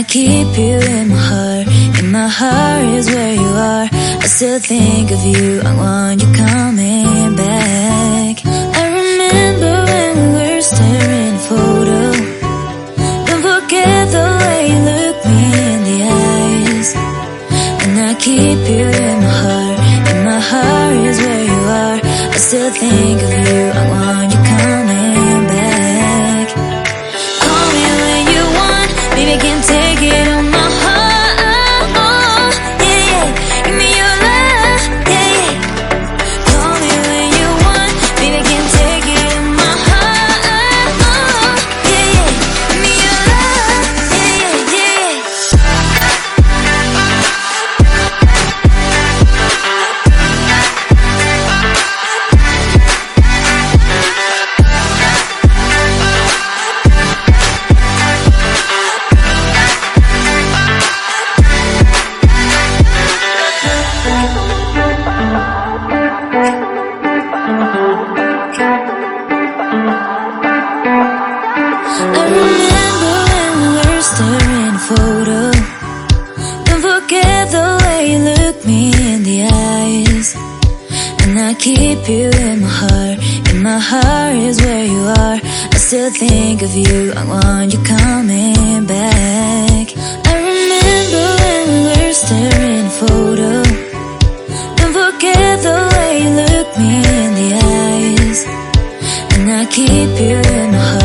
keep you in my heart. In my heart is where you are. I still think of you, I want you coming back. I remember when we were staring at a photo. Don't forget the way you look me in the eyes. And I keep you in my heart. In my heart is where you are. I still think of you, I want you coming back. Call me when you want, baby, I can't take it on my heart. Yeah, yeah, give me your love, yeah, yeah. Call me when you want, baby, I can't take it on my heart. Yeah, yeah, give me your love, yeah, yeah, yeah. I remember when we were staring at a photo. Don't forget the way you look me in the eyes. And I keep you in my heart. In my heart is where you are. I still think of you, I want you coming back. I remember when we were staring at a photo. Don't forget the way you look me in the eyes. And I keep you in my heart.